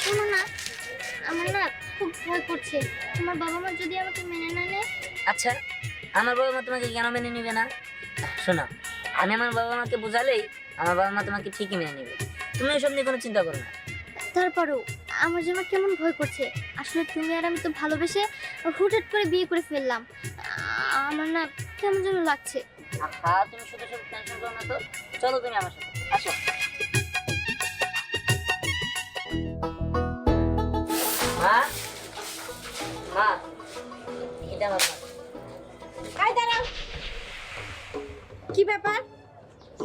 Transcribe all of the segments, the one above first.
শোনো না, আমার না খুব ভয় করছে। তোমার বাবা মা যদি আমাকে মেনে না নেয়। আচ্ছা, আমার বাবা মা তোমাকে কেন মেনে নেবে না? শোনো, আমি আমার বাবা মাকে বোঝালেই আমার বাবা মা তোমাকে ঠিকই মেনে নেবে। তুমি এসব নিয়ে কোনো চিন্তা করো না। তারপরেও আমার জন্য কেমন ভয় করছে। আসলে তুমি আর আমি তো ভালোবেসে হুটহাট করে বিয়ে করে ফেললাম। আমার না কেমন যেন লাগছে। হ্যাঁ, তুমি শুধু শুধু টেনশন করো না তো। চলো তুমি আমার সাথে আসো। মা, মা, এটা আমার মা। আই দাঁড়াও, কি ব্যাপার?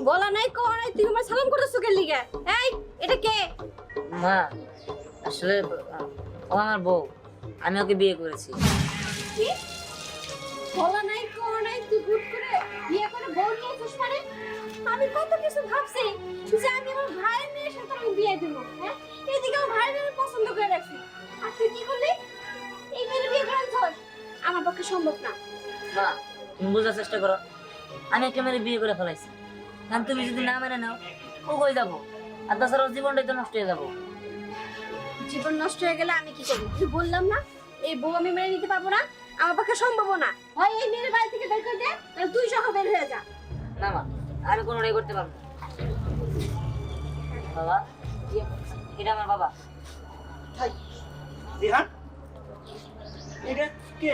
বলা নাই কও নাই, তুমি আমার সালাম করতেছো কেন লিগা? এই এটা কে? মা, আসলে ও আমার বউ, আমি ওকে বিয়ে করেছি। কি বলা নাই কও নাই, তুই গুড করে বিয়ে করে বউ নিয়ে এসেছিস মানে? আমি কত কিছু ভাবছি যে আমি আমার ভাইয়ের মেয়ের সাথে আমি বিয়ে দেব, হ্যাঁ? এদিকে আমার ভাইয়ের মেয়ে পছন্দ করে রাখছি, আর তুই কি করলি? এই মেয়ের বিয়ে করেছিস? আমার পক্ষে সম্ভব না। মা, তুমি বোঝার চেষ্টা করো। আমি একটা মেয়ে বিয়ে করে ফেলাইছি, কারণ তুমি যদি না মেনে নাও ও কই যাবো, আর তাছাড়া ওর জীবনটাই তো নষ্ট হয়ে যাবো। জীবন নষ্ট হয়ে গেলে আমি কি করব? তুই বললাম না এই বউ আমি মেনে নিতে পারবো না, আমার পক্ষে সম্ভব না। হয় এই মেয়ের বাড়ি থেকে বের করে দে, তাহলে তুই সহ বের হয়ে যা। না মা, আমি কোনোটাই করতে পারবো না। বাবা, এটা আমার বাবা। দিহান, এটা কে?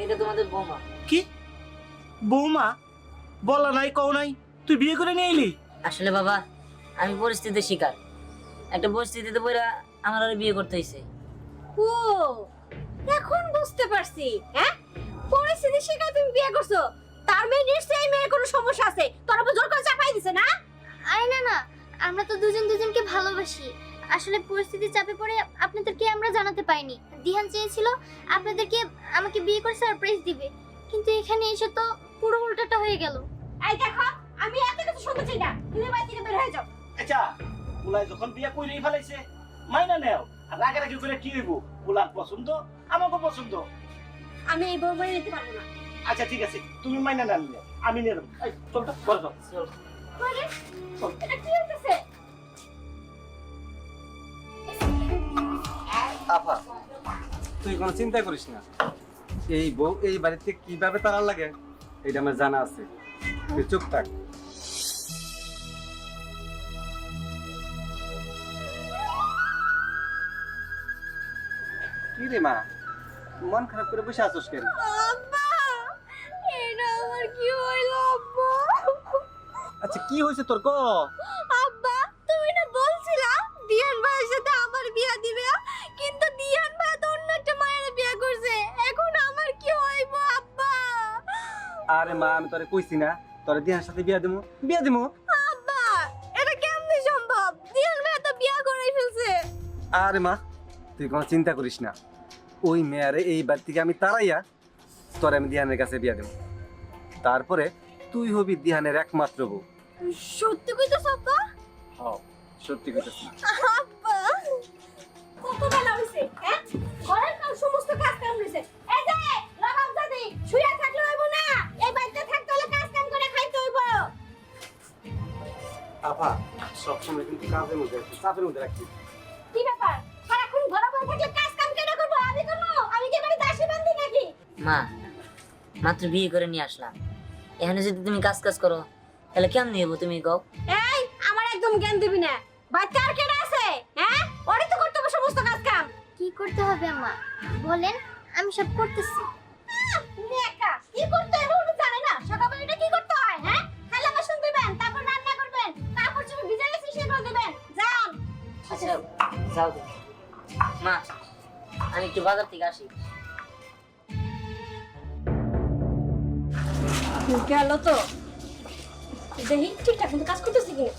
এটা তোমাদের বৌমা। কি বৌমা? বলা নাই কও নাই, তুই বিয়ে করে নিয়ে এলি? আসলে বাবা, আমি পরিস্থিতির শিকার। একটা পরিস্থিতিতে পড়ে আমার আর বিয়ে করতে হয়েছে। ও এখন বুঝতে পারছি, হ্যাঁ? পরিস্থিতি শিখে তুমি বিয়ে করছো, তার মেয়ে নিশ্চয়ই এই মেয়ের কোনো সমস্যা আছে, তোর উপর জোর করে চাপাই দিছে না? আরে না না, আমরা তো দুজন দুজনকে ভালোবাসি। আসলে পরিস্থিতির চাপে পড়ে আপনাদেরকে আমরা জানাতে পাইনি। দিহান চেয়েছিল আপনাদেরকে আমাকে বিয়ে করে সারপ্রাইজ দিবে, কিন্তু এখানে এসে তো পুরো উল্টাটা হয়ে গেল। এই দেখো, আমি এত কিছু শুনতে চাই না, তুমি বাড়ি থেকে বের হয়ে যাও। আচ্ছা, পুলাই যখন বিয়ে কইরেই ফেলাইছে, মাইনা নেও। আর রাগারাগি করে কি হইব? পুলার পছন্দ, আমাকে পছন্দ। আমি এই বউ মেনে নিতে পারবো না। আচ্ছা ঠিক আছে, তুমি মাইনা না নিলে আমি নিয়ে নেবো। এই চল তো, ঘরে চল। চল। আরে চল। এটা কি হইতেছে? আফা, তুই কোনো চিন্তা করিস না। এই বউ এই বাড়িতে কিভাবে তারা লাগে এটা আমার জানা আছে। তুই চুপ থাক। কি রে মা, মন খারাপ করে বসে আছোস কেন? আব্বা, এটা আমার কি হইলো আব্বা? আচ্ছা কি হয়েছে তোর? ক আব্বা, তুমি না বলছিলা দিয়ান ভাইয়ের সাথে আমার বিয়া দিবে, কিন্তু দিয়ান ভাই তো অন্য একটা মায়ের বিয়া করছে। এখন আমার কি হইব আব্বা? আরে মা, আমি তোরে কইছি না তোরে দিহার সাথে বিয়া দিমু, বিয়া দিমু। আব্বা, এটা কেমনে সম্ভব? দিয়ান ভাই তো বিয়া করেই ফেলছে। আরে মা, তুই কোনো চিন্তা করিস না। ওই মেয়ারে এই বাড়ি থেকে আমি তাড়াইয়া তোরে আমি দিহানের কাছে বিয়া দেবো। তারপরে তুই হবি দিহানের একমাত্র বউ। সত্যি কইতাছ আব্বা? হ্যাঁ, সত্যি কইতাছি। আব্বা, কত বেলা হইছে, হ্যাঁ? ঘরের কাজ সমস্ত কাজ কাম হইছে। এই যে লাগাম দাদি, শুয়া থাকলে হইব না, এই বাড়িতে থাকতে হলে কাজ কাম করে খাইতে হইব। আপা, সবসময় কিন্তু কাজের মধ্যে রাখছি, চাপের মধ্যে রাখছি। কি ব্যাপার? সারাক্ষণ ঘরে বসে থাকলে কাজ কাম কেন করব? আমি করব? আমি কি বাড়ি দাসী বান্দি নাকি? মা, মাত্র বিয়ে করে নিয়ে আসলাম, এখানে যদি তুমি কাজ কাজ করো তাহলে কেমন নেবো তুমি কও? এই আমার একদম জ্ঞান দিবি না। বাচ্চা আর কেন আছে, হ্যাঁ? ওরই তো করতে হবে সমস্ত কাজ কাম। কি করতে হবে মা বলেন, আমি সব করতেছি। নেকা কি করতে হয় ওটা জানে না। সকালবেলা এটা কি করতে হয়, হ্যাঁ? থালা বাসন ধুবেন, তারপর রান্না করবেন, তারপর তুমি ভিজালে সেগুলো দিবেন। যান। আচ্ছা যাও তুমি। মা, আমি একটু বাজার থেকে আসি। গেল তো, দেখি ঠিকঠাক মতো কাজ করতেছি কিনা।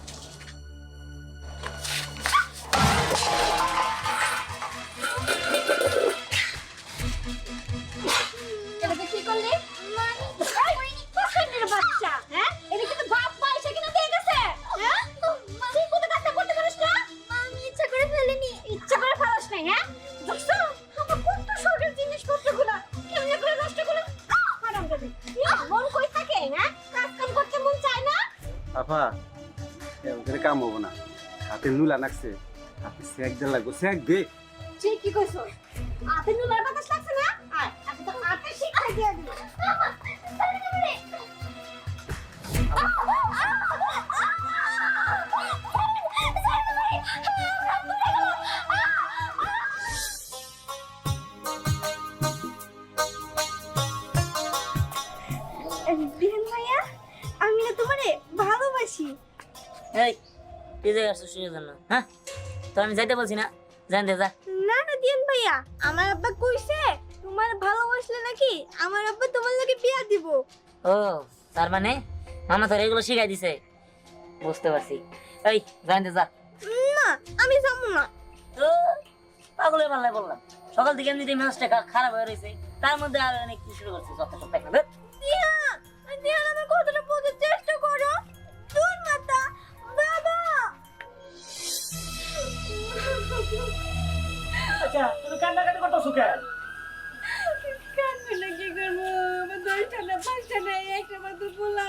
এটা কি করলি? এই বাচ্চা, হ্যাঁ? এটা কিন্তু বাপ মা এসে কিনা দিয়ে গেছে, হ্যাঁ? তুই কোথা কাজটা করতে পারিস না? আমি ইচ্ছা করে ফেলিনি। ইচ্ছা করে ফেলাস নাই, হ্যাঁ? দেখছো আমার কত শখের জিনিসপত্রগুলো কেমনে করে নষ্ট করে হারাম করে দিই। মন কই থাকে, হ্যাঁ? কাজ কাম করতে মন চায় না? আপা, এখানে কাম হবো না। হাতে নুলা নাকছে, আপনি স্যাক দেন লাগবো, স্যাক দে। তুই কি কইছ আতে নুলার বাতাস লাগছে না আয় আমি তো আতে শিক্ষা দিয়ে দিব দিহান ভাইয়া আমি না তোমারে ভালোবাসি। এই তুই যাই আসছিস শুয়ে জন্য, হ্যাঁ? তো আমি যাইতে বলছি না, জানতে যা। না না দিহান ভাইয়া, আমার আব্বা কইছে তোমার ভালোবাসলে নাকি আমার আব্বা তোমার লগে বিয়া দিব। ও তার মানে মামা তোর এগুলো শিখাই দিছে, বুঝতে পারছি। এই জানতে যা। না আমি যাবো না। তো পাগলের পাল্লায় বললাম, সকাল থেকে এমনিতে মেজাজটা খারাপ হয়ে রয়েছে, তার মধ্যে আর অনেক কি শুরু করছে যত সব দেখা। দিহান দিহান আমার কথাটা বোঝার চেষ্টা করো। দূর মাতা বাবা। আচ্ছা তুমি কান্নাকাটি করতেছো কেন? কান্না না কি করবো আমার দশটা না পাঁচটা না একটা মাত্র পোলা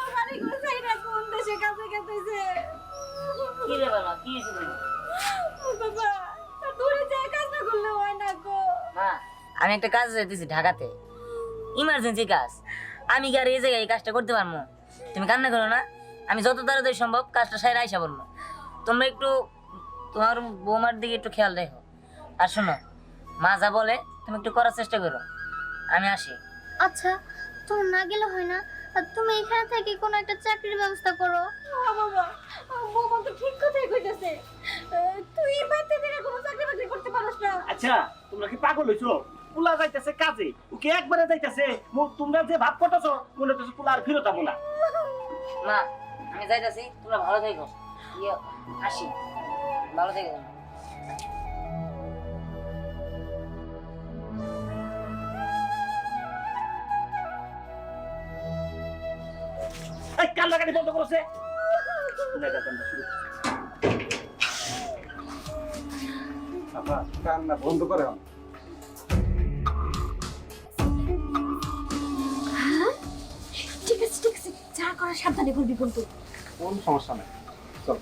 আমার এগুলো চাইরা কোন দেশে কাছে কাছে কি রে বাবা, কি হয়েছে বলো? বাবা দূরে যায় কাজটা করলে হয় না গো মা, আমি একটা কাজ যাইতেছি ঢাকাতে, ইমার্জেন্সি কাজ। আমি কি আর এই জায়গায় এই কাজটা করতে পারবো? তুমি কান্না করো না, আমি যত তাড়াতাড়ি সম্ভব কাজটা সাইরা আইসা বলবো। তোমরা একটু তোমার বৌমার দিকে একটু খেয়াল রেখো। আর শোনো, মা যা বলে তুমি একটু করার চেষ্টা করো। আমি আসি। আচ্ছা তোমার না গেলে হয় না, আর তুমি এখানে থেকে কোনো একটা চাকরির ব্যবস্থা করো। বাবা বৌমা তো ঠিক কথাই কইতাছে তুই বাড়িতে থেকে কোনো চাকরি বাকরি করতে পারছ না আচ্ছা তোমরা কি পাগল হইছো? পোলা যাইতেছে কাজে, ওকে একবারে যাইতেছে, তোমরা যে ভাব করতেছো মনে হচ্ছে পোলা আর ফিরত যাবো না। মা আমি যাইতাছি, তোমরা ভালো থেকো। আসি, ভালো থেকো। এই কান্নাকাটি বন্ধ করছে। আপা কান্না বন্ধ করে হন। ঠিক আছে যা করা সাবধানে করবি কিন্তু কোন সমস্যা নেই, চল।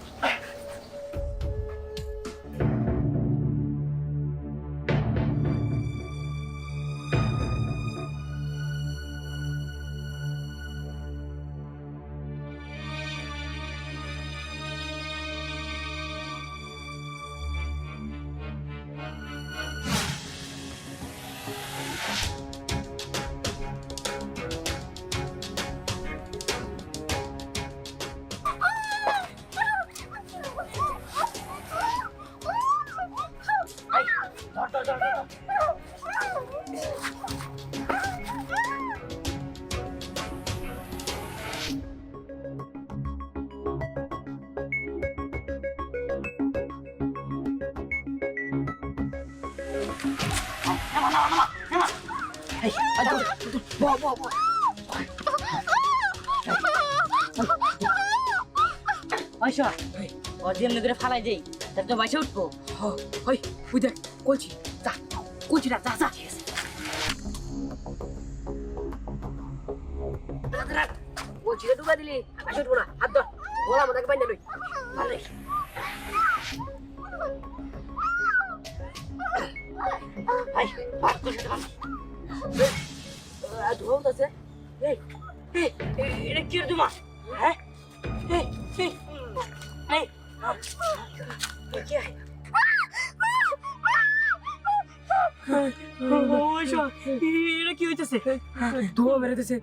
আইসা অজিম নগরে ফালাই দেই, তার তো বাইসে উঠবো। ওই ওই দেখ কলছি যা কলছিটা যা যা কলছিটা ঢুকা দিলি আসে উঠবো না, হাত ধর বলা আমাকে বাইন্দা লই ভালো ভাই ধোয়া আছে। এই এটা কি তোমা? হ্যাঁ এটা কি হইতেছে? ধোয়া বেরোতেছে।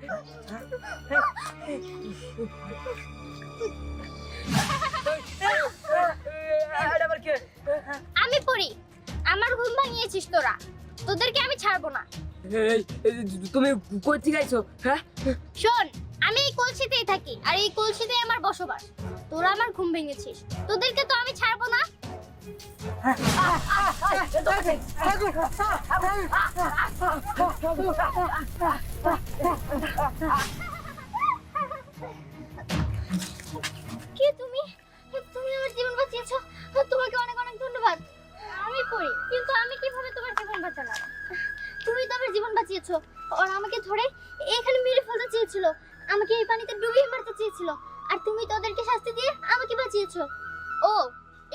আমি পড়ি, আমার ঘুম ভাঙিয়েছিস তোরা, তোদেরকে আমি ছাড়বো না। তুমি কই থেকে আইছো? হ্যাঁ শোন, আমি এই কলসিতেই থাকি আর এই কলসিতেই আমার বসবাস। তোরা আমার ঘুম ভেঙেছিস, তোদেরকে তো আমি ছাড়বো না। কে তুমি? তুমি আমার জীবন বাঁচিয়েছো, তোমাকে অনেক অনেক ধন্যবাদ। আমি পড়ি, কিন্তু আমি কিভাবে তোমার জীবন বাঁচালাম? তুমি তো আমার জীবন বাঁচিয়েছো, আর আমাকে ধরে এখানে মেরে ফেলতে চেয়েছিল, আমাকে এই পানিতে ডুবিয়ে মারতে চেয়েছিল, আর তুমি তো ওদেরকে শাস্তি দিয়ে আমাকে বাঁচিয়েছো। ও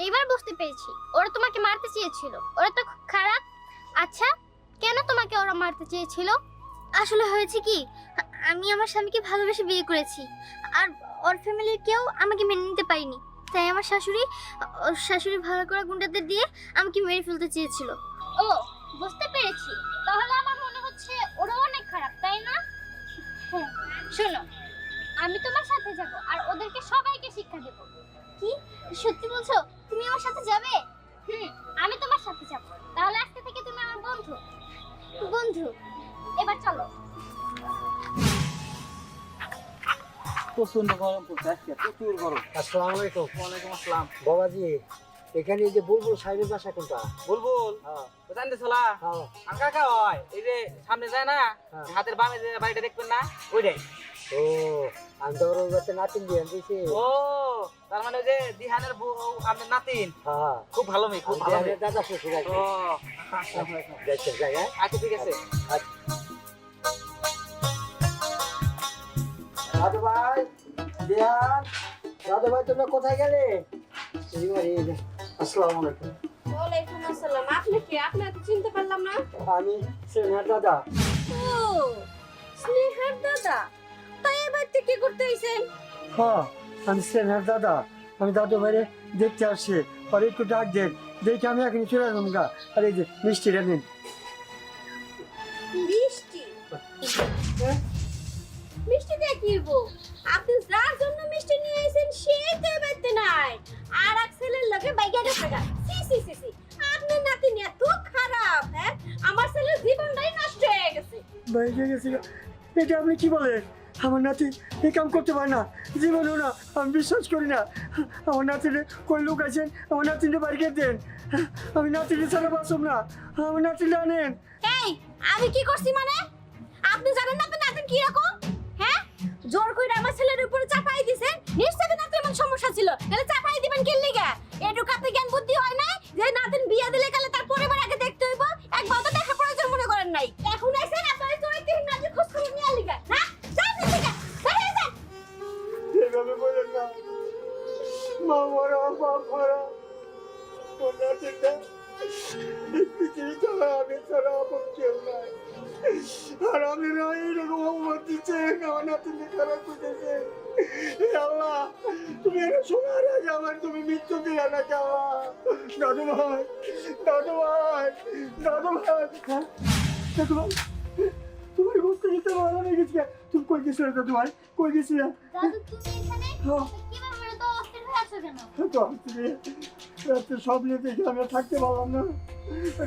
এইবার বুঝতে পেরেছি ওরা তোমাকে মারতে চেয়েছিল, ওরা তো খুব খারাপ। আচ্ছা, কেন তোমাকে ওরা মারতে চেয়েছিল? আসলে হয়েছে কি, আমি আমার স্বামীকে ভালোবেসে বিয়ে করেছি, আর ওর ফ্যামিলির কেউ আমাকে মেনে নিতে পারেনি। তাই আমার শাশুড়ি ভালো করা গুন্ডাদের দিয়ে আমাকে মেরে ফেলতে চেয়েছিল। ও, বুঝতে পেরেছি। তাহলে আমার মনে হচ্ছে ওরা অনেক খারাপ, তাই না? হ্যাঁ, শোনো, আমি তোমার সাথে যাব আর ওদেরকে সবাইকে শিক্ষা দেব। কি সত্যি বলছো? তুমি আমার সাথে যাবে? আমি তোমার সাথে যাব। তাহলে আজকে থেকে তুমি আমার বন্ধু। বন্ধু, এবার চলো। প্রচন্ড গরম পড়ছে আজকে, প্রচুর গরম। আসসালামু আলাইকুম। ওয়ালাইকুম আসসালাম। বাবাজি, এখানে এই যে বুলবুল সাহেবের বাসা কোনটা? বুলবুল হ্যাঁ, জানতে চলা হ্যাঁ, আমার কাকা হয়, এই যে সামনে যায় না, হ্যাঁ। হাতের বামে যে বাড়িটা দেখবেন না, ওইটাই। ও, আমি তো ওর কাছে নাতিন দিয়ে দিয়েছি। ও, তার মানে ওই যে দিহানের বউ, আপনার নাতিন। হ্যাঁ, খুব ভালো মেয়ে, খুব ভালো মেয়ে। দাদা শ্বশুর আছে। ও, আসসালামু আলাইকুম। যাচ্ছে জায়গায়। আচ্ছা, ঠিক আছে। দাদু ভাই, দিহান, দাদু ভাই তোমরা কোথায় গেলে? এই বাড়ি, এই যে। আসসালামু আলাইকুম। ওয়ালাইকুম আসসালাম। আপনি কে? আপনাকে তো চিনতে পারলাম না। আমি সেনার দাদা। ও, স্নেহার দাদা। তাই এবার থেকে কি করতে আইছেন? হ্যাঁ, আমি সেনার দাদা। আমি দাদু ভাইরে দেখতে আসছি, আর একটু ডাক দেন, দেখে আমি এখন চলে আসলাম গা। আর এই যে মিষ্টিটা নিন। মিষ্টি? মিষ্টি দিয়ে কি হইব? আপনি যার জন্য মিষ্টি নিয়ে আইছেন সেই তো এবারতে নাই, আর এক ছেলের লগে বাইগা গেছে গা। সি সি সি সি, আপনার নাতিন এত খারাপ, হ্যাঁ? আমার ছেলের জীবনটাই নষ্ট হয়ে গেছে। বাইরে গেছি গা। এটা আপনি কি বলেন? আমার নাতি এই কাম করতে পারে না, জীবনেও না। আমি বিশ্বাস করি না। আমার নাতিরে কোন লোক আছেন, আমার নাতিরে বাড়ি দেন। আমি নাতিরে ছাড়া বাঁচব না। আমার নাতিরে আনেন। এই, আমি কি করছি মানে? আপনি জানেন না আপনার নাতিন কি রকম? হ্যাঁ, জোর কইরা আমার ছেলের উপরে চাপাই দিছেন। নিশ্চয়ই নাতির এমন সমস্যা ছিল, তাহলে চাপাই দিবেন কি লিগা? এটুকু আপনি জ্ঞান বুদ্ধি হয় নাই যে নাতিন বিয়া দিলে কালে তার পরিবার আগে দেখতে হইব? একবার তো দেখা প্রয়োজন মনে করেন নাই। এখন আইছেন আপনার চরিত্রহীন নাতির খোঁজ খবর নিয়ে লিগা, না? যান না লিগা, বাইরে যান। এভাবে বলেন না। মা মরা, বাপ মরা, ওর নাতিটা পৃথিবী ছাড়া আমি ছাড়া আপন কেউ নাই। আর আমি না এইরকম অপমান দিচ্ছেন, আমার নাতিকে খারাপ করতেছে। আল্লাহ, তুমি এর শোনার আগে আমার তুমি মৃত্যু দিলে না কেওয়া। দাদু ভাই, দাদু ভাই, দাদু ভাই, হ্যাঁ? দাদু ভাই, তোমার ঘুরতে যেতে ভালো লেগেছে। তুমি কই গেছিলে দাদু ভাই? কই গেছিলে? দাদু, তুমি এখানে হ্যাঁ, কিভাবে তো অস্থির হয়ে আছো কেন? তো রাত্রে স্বপ্নে দেখে আমি আর থাকতে পারলাম না।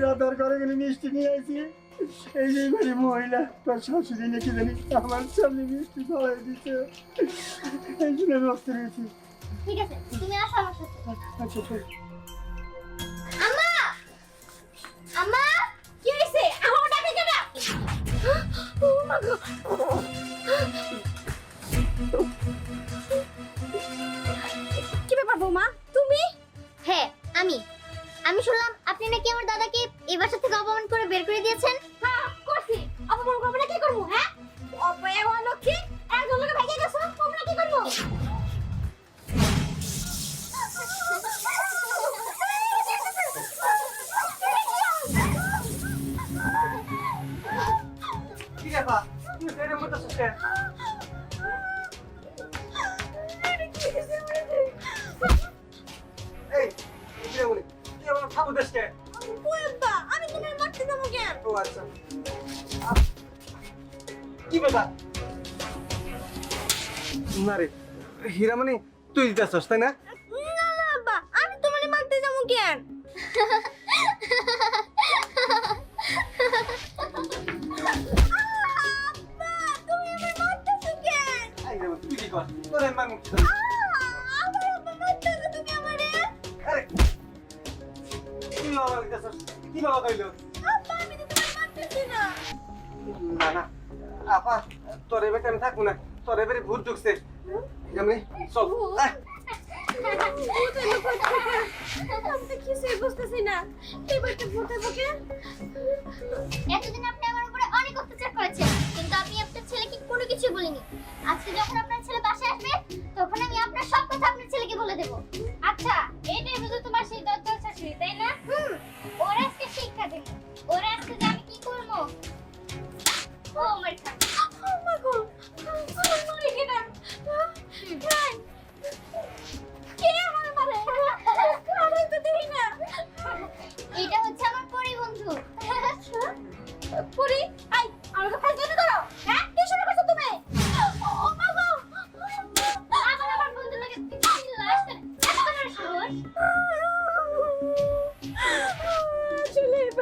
রাধার ঘরে গেলে মিষ্টি নিয়ে আসি। এই যে বাড়ি মহিলা তার শাশুড়ি নাকি জানি আমার সামনে মিষ্টি খাওয়াই দিচ্ছে। এই জন্য আমি অস্থির হয়েছি। ঠিক আছে, তুমি আসো আমার সাথে। আচ্ছা, ঠিক। আম্মা! আম্মা! কি হইছে? আমার ডাকে কেন? ও মা গো। কি ব্যাপার বৌমা, তুমি? হ্যাঁ, আমি শুনলাম আপনি নাকি আমার দাদাকে এই বাসা থেকে অপমান করে বের করে দিয়েছেন। হ্যাঁ, করছি। অপমান করবো না কি করবো, হ্যাঁ? অপমান লক্ষ্মী, একজন লোকে ভাইগে গেছো, তোমরা কি করবো? কি ব্যাপার? তুমি ফেরে মতো সুস্থ? এই, কি বলি? কি আমার খাবো দেশকে? বুঝবা, আমি তোমার মারতে যাবো কেন? ও আচ্ছা। কি ব্যাপার? না রে, হীরামণি, তুই দিতেছস তাই না? না না আব্বা, আমি তোমার মারতে যাবো কেন? আব্বা, তুমি আমায় মারতেছো কেন? এই হীরামণি, তুই কি কর? তোর আমি মারমু। আমার আব্বা মারতেছো তুমি আমারে? আরে, কি বাবা দিতেছস? কি বাবা কইলো? আব্বা, আমি তো তোমায় মারতেছি না। না না, আপা, তোর এবার আমি থাকবো না। তোর এবারে ভূত ঢুকছে। হীরামণি, চল। আয়। আমি তো কিছুই বুঝতেছি না। এবার তো ভূতে বকে। এতদিন আপনি আমার উপরে অনেক অত্যাচার করেছেন, কিন্তু আমি আপনার ছেলেকে কোনো কিছু বলিনি। আজকে যখন আপনার ছেলে বাসায় আসবে, তখন আমি আপনার সব কথা আপনার ছেলেকে বলে দেব। আচ্ছা, এইটাই বুঝি তোমার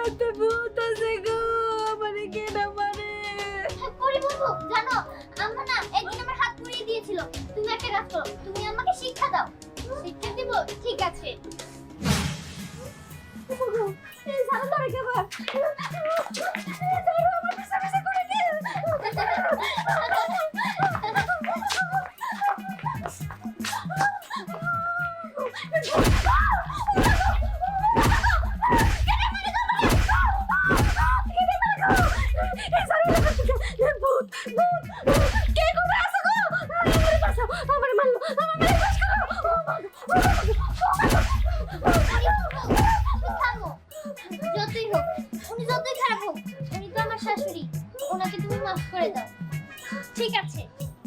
রাতে ভূত আছে গো, মানে কে না মানে। পরি বন্ধু জানো, আমরা না একদিন আমার হাত পুড়িয়ে দিয়েছিল। তুমি একটা কাজ করো, তুমি আমাকে শিক্ষা দাও। শিক্ষা দিব? ঠিক আছে। এই সারা ধরে কে আবার? ধরো আমার পিছে পিছে করে কে? ভূত ভূত কে কোথায় আছে গো? আমারে বাঁচাও, আমারে মারলো, আমার মেরে বাঁচ করো। থামো। যতই হোক, উনি যতই খারাপ হোক, উনি তো আমার শাশুড়ি। ওনাকে তুমি মাফ করে দাও। ঠিক আছে,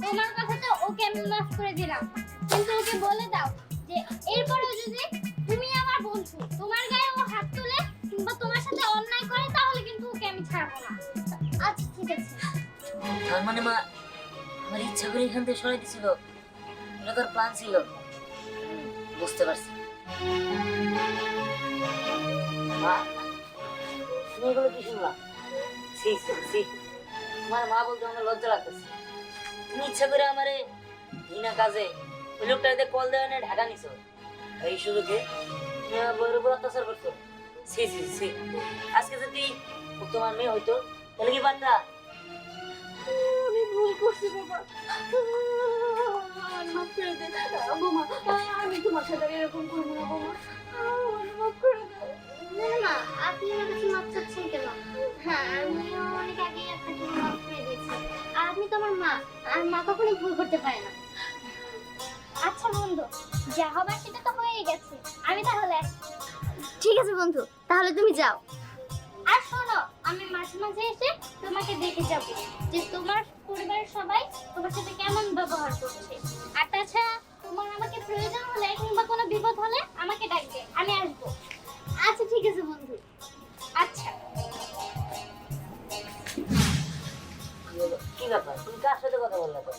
তোমার কথাতে ওকে আমি মাফ করে দিলাম, কিন্তু ওকে বলে দাও যে এরপরেও যদি তুমি আমার বন্ধু, তোমার গায়ে ও হাত তোলে কিংবা তোমার সাথে অন্যায় করে, তাহলে কিন্তু ওকে আমি ছাড়বো না। আচ্ছা ঠিক আছে। তার মানে মা আমার ইচ্ছা করে এখান থেকে সরাই দিছিল, এটা তোর প্ল্যান ছিল। বুঝতে পারছি মা, তুমি এগুলো কি শুনলাম? সি সি সি, তোমার মা বলতে আমার লজ্জা লাগতেছে। তুমি ইচ্ছা করে আমারে বিনা কাজে ওই লোকটাকে কল দেওয়া নিয়ে ঢাকা নিছো, এই সুযোগে তুমি আমার বউয়ের উপর অত্যাচার করছো। সি সি সি, আজকে যদি ও তোমার মেয়ে হইতো তাহলে কি পারতা? আমি ভুল করছি বাবা, আমার মাফ করে দে বোমা। আমি তোমার সাথে আর এরকম করবো না বোমা, আমার মাফ করে দে। না না, আপনি আমার কাছে মাপ চাচ্ছেন কেন? হ্যাঁ, আমিও অনেক আগে আপনাকে মাফ করে দিয়েছি। আর আপনি তো আমার মা, আর মা কখনোই ভুল করতে পারে না। আচ্ছা বন্ধু, যা হবার সেটা তো হয়ে গেছে, আমি তাহলে আসি। ঠিক আছে বন্ধু, তাহলে তুমি যাও। আর শোনো, আমি মাঝে মাঝে এসে তোমাকে দেখে যাব যে তোমার পরিবারের সবাই তোমার সাথে কেমন ব্যবহার করছে। আর তাছাড়া তোমার আমাকে প্রয়োজন হলে কিংবা কোনো বিপদ হলে আমাকে ডাকবে, আমি আসবো। আচ্ছা ঠিক আছে বন্ধু। আচ্ছা। কি ব্যাপার, তুমি কার সাথে কথা বললে? তো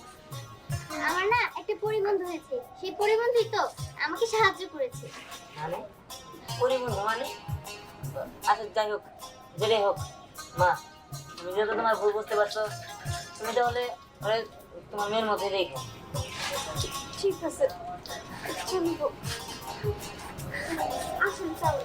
আমার না একটা পরিবন্ধু হয়েছে, সেই পরিবন্ধুই তো আমাকে সাহায্য করেছে। মানে পরিবন্ধু মানে? আচ্ছা যাই হোক, যেটাই হোক মা, তুমি যেহেতু তোমার ভুল বুঝতে পারছো, তুমি তাহলে ওরে তোমার মেয়ের মধ্যে রেখো। ঠিক আছে, চলবো। আসুন চলো।